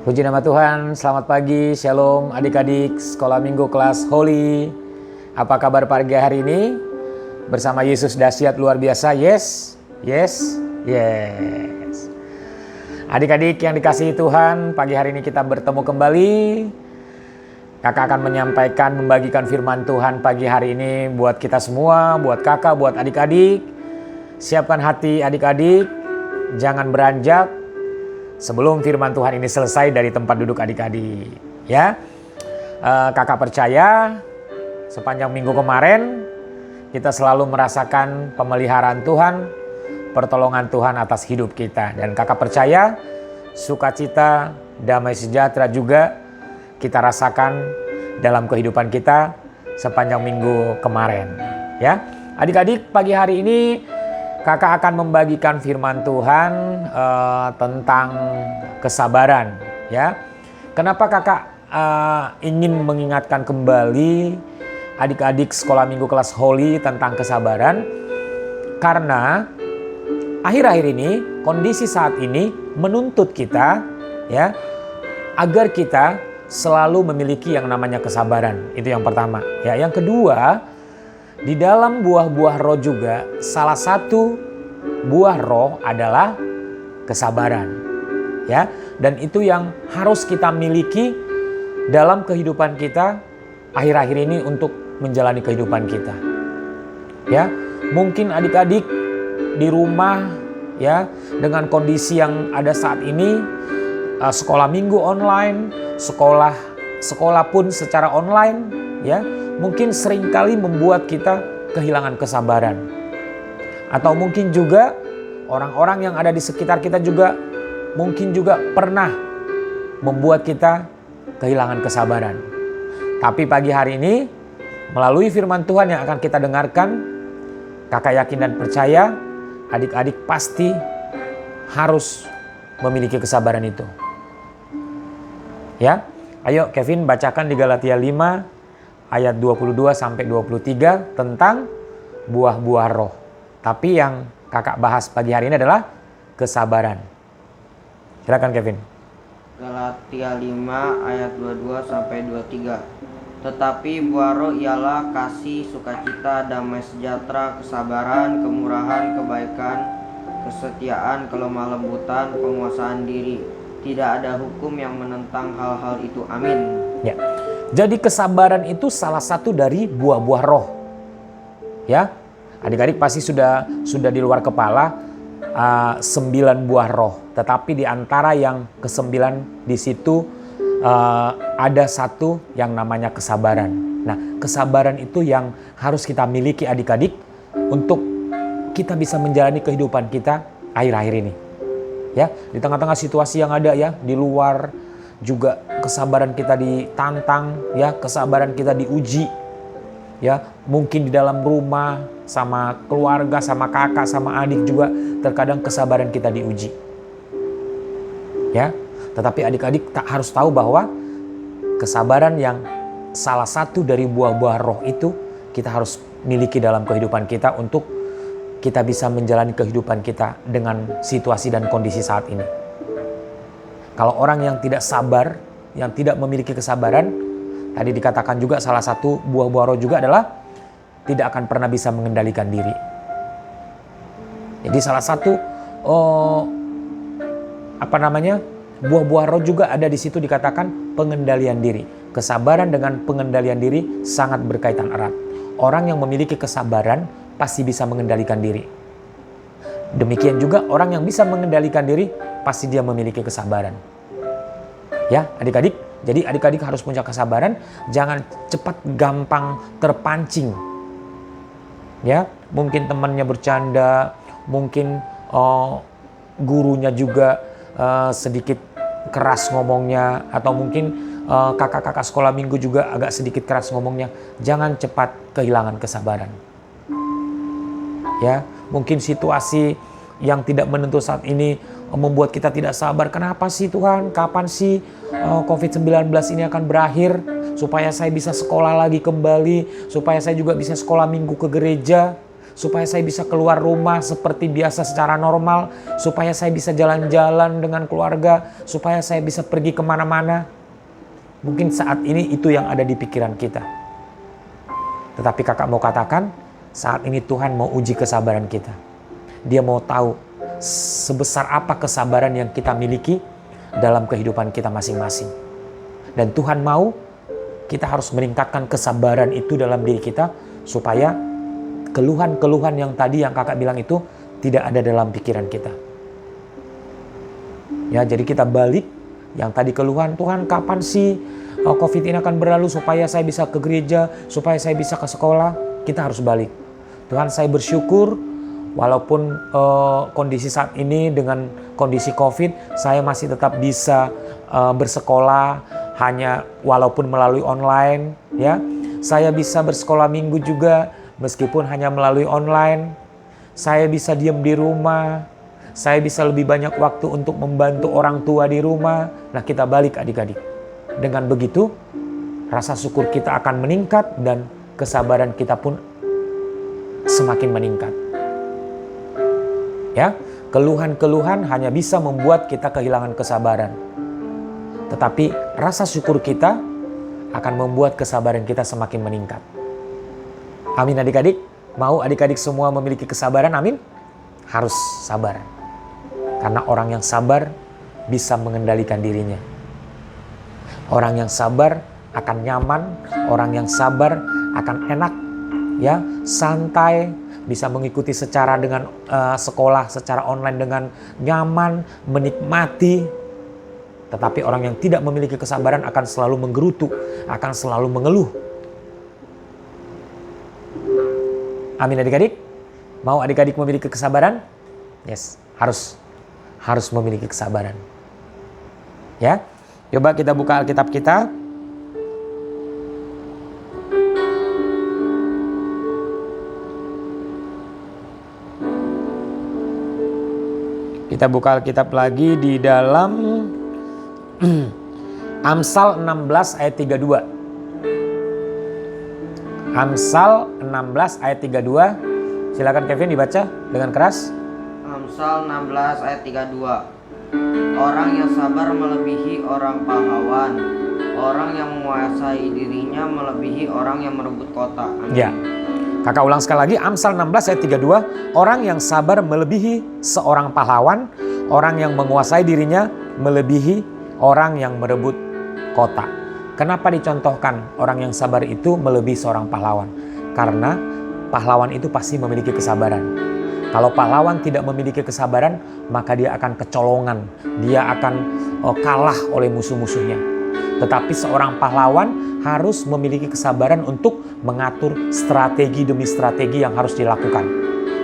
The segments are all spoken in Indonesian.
Puji nama Tuhan, selamat pagi, shalom adik-adik sekolah minggu kelas Holy. Apa kabar pagi hari ini? Bersama Yesus dahsyat luar biasa, yes. Adik-adik yang dikasihi Tuhan, pagi hari ini kita bertemu kembali. Kakak akan menyampaikan, membagikan firman Tuhan pagi hari ini buat kita semua, buat kakak, buat adik-adik. Siapkan hati adik-adik, jangan beranjak sebelum firman Tuhan ini selesai dari tempat duduk adik-adik. Ya, kakak percaya sepanjang minggu kemarin kita selalu merasakan pemeliharaan Tuhan, pertolongan Tuhan atas hidup kita. Dan kakak percaya sukacita, damai sejahtera juga kita rasakan dalam kehidupan kita sepanjang minggu kemarin. Ya, adik-adik, pagi hari ini kakak akan membagikan firman Tuhan tentang kesabaran. Ya, kenapa kakak ingin mengingatkan kembali adik-adik sekolah minggu kelas Holy tentang kesabaran? Karena akhir-akhir ini, kondisi saat ini menuntut kita, ya, agar kita selalu memiliki yang namanya kesabaran. Itu yang pertama. Ya, yang kedua, di dalam buah-buah roh juga salah satu buah roh adalah kesabaran. Ya, dan itu yang harus kita miliki dalam kehidupan kita akhir-akhir ini untuk menjalani kehidupan kita. Ya, mungkin adik-adik di rumah, ya, dengan kondisi yang ada saat ini, sekolah minggu online, sekolah pun secara online, ya, mungkin seringkali membuat kita kehilangan kesabaran. Atau mungkin juga orang-orang yang ada di sekitar kita juga mungkin juga pernah membuat kita kehilangan kesabaran. Tapi pagi hari ini melalui firman Tuhan yang akan kita dengarkan, kakak yakin dan percaya adik-adik pasti harus memiliki kesabaran itu. Ya, ayo Kevin bacakan di Galatia 5 ayat 22 sampai 23 tentang buah-buah roh. Tapi yang kakak bahas pagi hari ini adalah kesabaran. Silakan Kevin. Galatia 5 ayat 22 sampai 23. Tetapi buah roh ialah kasih, sukacita, damai sejahtera, kesabaran, kemurahan, kebaikan, kesetiaan, kelemah lembutan, penguasaan diri. Tidak ada hukum yang menentang hal-hal itu. Amin. Ya. Jadi kesabaran itu salah satu dari buah-buah roh. Ya. Adik-adik pasti sudah di luar kepala 9 buah roh. Tetapi di antara yang ke-9 di situ ada satu yang namanya kesabaran. Nah, kesabaran itu yang harus kita miliki adik-adik untuk kita bisa menjalani kehidupan kita akhir-akhir ini. Ya, di tengah-tengah situasi yang ada, ya, di luar juga kesabaran kita ditantang, ya, kesabaran kita diuji. Ya, mungkin di dalam rumah sama keluarga, sama kakak, sama adik juga terkadang kesabaran kita diuji. Ya, tetapi adik-adik tak harus tahu bahwa kesabaran yang salah satu dari buah-buah roh itu kita harus miliki dalam kehidupan kita untuk kita bisa menjalani kehidupan kita dengan situasi dan kondisi saat ini. Kalau orang yang tidak sabar, yang tidak memiliki kesabaran, tadi dikatakan juga salah satu buah-buah roh juga adalah tidak akan pernah bisa mengendalikan diri. Jadi salah satu buah-buah roh juga ada di situ dikatakan pengendalian diri. Kesabaran dengan pengendalian diri sangat berkaitan erat. Orang yang memiliki kesabaran pasti bisa mengendalikan diri. Demikian juga orang yang bisa mengendalikan diri pasti dia memiliki kesabaran. Ya, adik-adik. Jadi adik-adik harus punya kesabaran, jangan cepat gampang terpancing. Ya, mungkin temannya bercanda, mungkin gurunya juga sedikit keras ngomongnya, atau mungkin kakak-kakak sekolah minggu juga agak sedikit keras ngomongnya. Jangan cepat kehilangan kesabaran. Ya, mungkin situasi yang tidak menentu saat ini membuat kita tidak sabar. Kenapa sih Tuhan? Kapan sih COVID-19 ini akan berakhir? Supaya saya bisa sekolah lagi kembali. Supaya saya juga bisa sekolah minggu ke gereja. supaya saya bisa keluar rumah seperti biasa secara normal, supaya saya bisa jalan-jalan dengan keluarga, supaya saya bisa pergi kemana-mana. Mungkin saat ini itu yang ada di pikiran kita. Tetapi kakak mau katakan, saat ini Tuhan mau uji kesabaran kita. Dia mau tahu sebesar apa kesabaran yang kita miliki dalam kehidupan kita masing-masing. Dan Tuhan mau kita harus meningkatkan kesabaran itu dalam diri kita supaya keluhan-keluhan yang tadi yang kakak bilang itu tidak ada dalam pikiran kita. Ya, jadi kita balik yang tadi keluhan, Tuhan kapan sih COVID ini akan berlalu supaya saya bisa ke gereja, supaya saya bisa ke sekolah. Kita harus balik. Tuhan, saya bersyukur walaupun kondisi saat ini dengan kondisi COVID, saya masih tetap bisa bersekolah hanya walaupun melalui online, ya. Saya bisa bersekolah minggu juga meskipun hanya melalui online. Saya bisa diam di rumah. Saya bisa lebih banyak waktu untuk membantu orang tua di rumah. Nah, kita balik adik-adik. Dengan begitu, rasa syukur kita akan meningkat dan kesabaran kita pun semakin meningkat. Ya, keluhan-keluhan hanya bisa membuat kita kehilangan kesabaran. Tetapi rasa syukur kita akan membuat kesabaran kita semakin meningkat. Amin adik-adik. Mau adik-adik semua memiliki kesabaran? Amin. Harus sabar. Karena orang yang sabar bisa mengendalikan dirinya. Orang yang sabar akan nyaman, orang yang sabar akan enak, ya, santai, bisa mengikuti secara dengan sekolah secara online dengan nyaman, menikmati. Tetapi orang yang tidak memiliki kesabaran akan selalu menggerutu, akan selalu mengeluh. Amin adik-adik. Mau adik-adik memiliki kesabaran? Yes, harus memiliki kesabaran. Ya, coba kita buka Alkitab kita. Kita buka Alkitab lagi di dalam Amsal 16 ayat 32. Amsal 16 ayat 32. Silakan Kevin dibaca dengan keras. Amsal 16 ayat 32. Orang yang sabar melebihi orang pahlawan. Orang yang menguasai dirinya melebihi orang yang merebut kota. Amin. Ya. Kakak ulang sekali lagi, Amsal 16 ayat 32. Orang yang sabar melebihi seorang pahlawan. Orang yang menguasai dirinya melebihi orang yang merebut kota. Kenapa dicontohkan orang yang sabar itu melebihi seorang pahlawan? Karena pahlawan itu pasti memiliki kesabaran. Kalau pahlawan tidak memiliki kesabaran, maka dia akan kecolongan. Dia akan kalah oleh musuh-musuhnya. Tetapi seorang pahlawan harus memiliki kesabaran untuk mengatur strategi demi strategi yang harus dilakukan.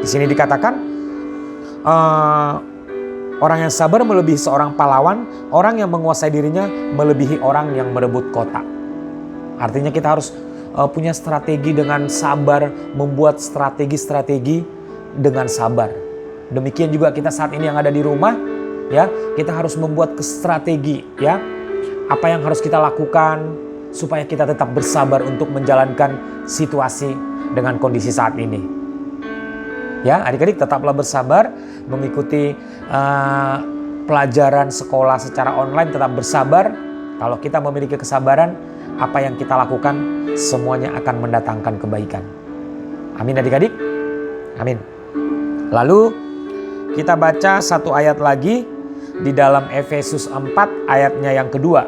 Di sini dikatakan, orang yang sabar melebihi seorang pahlawan, orang yang menguasai dirinya melebihi orang yang merebut kota. Artinya kita harus punya strategi dengan sabar, membuat strategi-strategi dengan sabar. Demikian juga kita saat ini yang ada di rumah, ya, kita harus membuat strategi, ya. Apa yang harus kita lakukan supaya kita tetap bersabar untuk menjalankan situasi dengan kondisi saat ini. Ya, adik-adik tetaplah bersabar mengikuti pelajaran sekolah secara online, tetap bersabar. Kalau kita memiliki kesabaran, apa yang kita lakukan semuanya akan mendatangkan kebaikan. Amin adik-adik. Amin. Lalu kita baca satu ayat lagi di dalam Efesus 4 ayatnya yang kedua.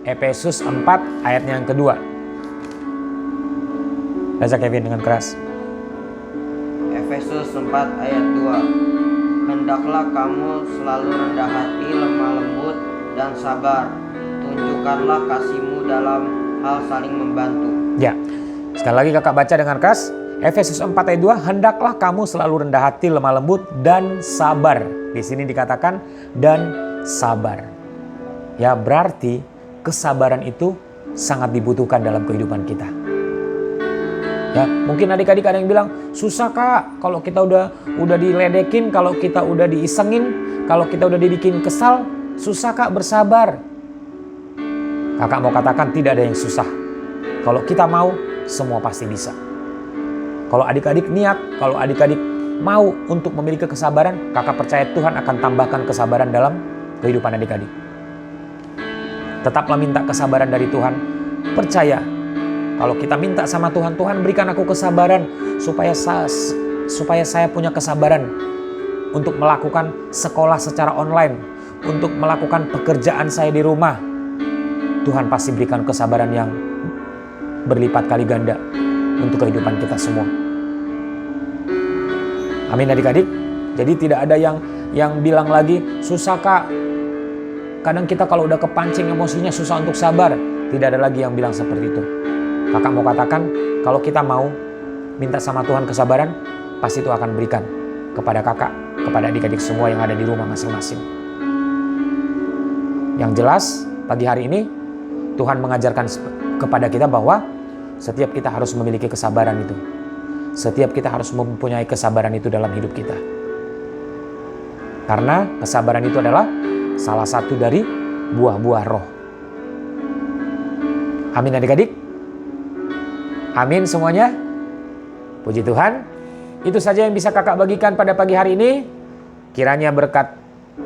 Efesus 4 ayatnya yang kedua. Baca Kevin dengan keras. Efesus 4 ayat 2. Hendaklah kamu selalu rendah hati, lemah lembut, dan sabar. Tunjukkanlah kasihmu dalam hal saling membantu. Ya, sekali lagi kakak baca dengan keras. Efesus 4 ayat 2, hendaklah kamu selalu rendah hati, lemah lembut, dan sabar. Di sini dikatakan dan sabar. Ya, berarti kesabaran itu sangat dibutuhkan dalam kehidupan kita. Ya, mungkin adik-adik ada yang bilang, susah kak kalau kita udah diledekin, kalau kita udah diisengin, kalau kita udah dibikin kesal, susah kak bersabar. Kakak mau katakan tidak ada yang susah. Kalau kita mau, semua pasti bisa. Kalau adik-adik niat, kalau adik-adik mau untuk memiliki kesabaran, kakak percaya Tuhan akan tambahkan kesabaran dalam kehidupan adik-adik. Tetaplah minta kesabaran dari Tuhan. Percaya, kalau kita minta sama Tuhan, Tuhan berikan aku kesabaran supaya saya punya kesabaran untuk melakukan sekolah secara online, untuk melakukan pekerjaan saya di rumah. Tuhan pasti berikan kesabaran yang berlipat kali ganda untuk kehidupan kita semua. Amin adik-adik. Jadi tidak ada yang bilang lagi, susah kak. Kadang kita kalau udah kepancing emosinya susah untuk sabar. Tidak ada lagi yang bilang seperti itu. Kakak mau katakan, kalau kita mau minta sama Tuhan kesabaran, pasti Tuhan akan berikan kepada kakak, kepada adik-adik semua yang ada di rumah masing-masing. Yang jelas, pagi hari ini Tuhan mengajarkan kepada kita bahwa setiap kita harus memiliki kesabaran itu. Setiap kita harus mempunyai kesabaran itu dalam hidup kita. Karena kesabaran itu adalah salah satu dari buah-buah roh. Amin adik-adik. Amin semuanya. Puji Tuhan. Itu saja yang bisa kakak bagikan pada pagi hari ini. Kiranya berkat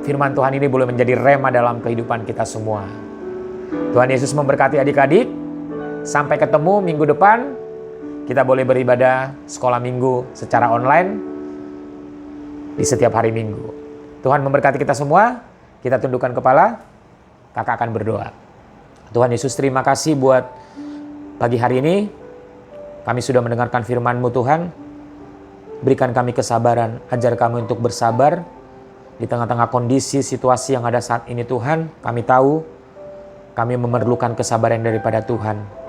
firman Tuhan ini boleh menjadi rema dalam kehidupan kita semua. Tuhan Yesus memberkati adik-adik. Sampai ketemu minggu depan. Kita boleh beribadah sekolah minggu secara online di setiap hari minggu. Tuhan memberkati kita semua. Kita tundukkan kepala. Kakak akan berdoa. Tuhan Yesus, terima kasih buat pagi hari ini. Kami sudah mendengarkan firman-Mu Tuhan. Berikan kami kesabaran. Ajar kami untuk bersabar di tengah-tengah kondisi situasi yang ada saat ini Tuhan. Kami tahu kami memerlukan kesabaran daripada Tuhan.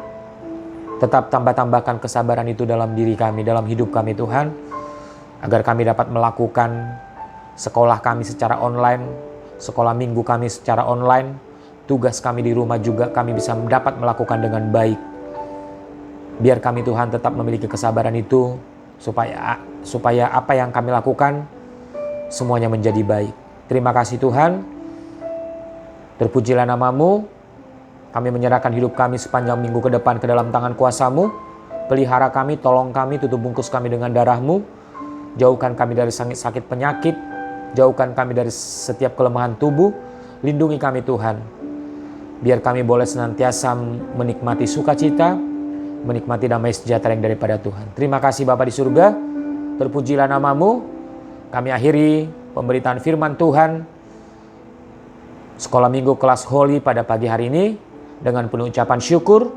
Tetap tambahkan kesabaran itu dalam diri kami, dalam hidup kami Tuhan. Agar kami dapat melakukan sekolah kami secara online, sekolah minggu kami secara online, tugas kami di rumah juga kami bisa dapat melakukan dengan baik. Biar kami Tuhan tetap memiliki kesabaran itu, supaya apa yang kami lakukan semuanya menjadi baik. Terima kasih Tuhan. Terpujilah nama-Mu. Kami menyerahkan hidup kami sepanjang minggu ke depan ke dalam tangan kuasa-Mu. Pelihara kami, tolong kami, tutup bungkus kami dengan darah-Mu. Jauhkan kami dari sakit penyakit. Jauhkan kami dari setiap kelemahan tubuh. Lindungi kami Tuhan. Biar kami boleh senantiasa menikmati sukacita, menikmati damai sejahtera yang daripada Tuhan. Terima kasih Bapa di surga. Terpujilah nama-Mu. Kami akhiri pemberitaan firman Tuhan Sekolah Minggu kelas Holy pada pagi hari ini dengan penuh ucapan syukur.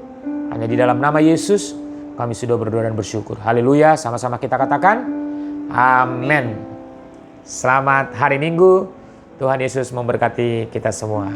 Hanya di dalam nama Yesus kami sudah berdoa dan bersyukur. Haleluya. Sama-sama kita katakan amin. Selamat hari Minggu. Tuhan Yesus memberkati kita semua.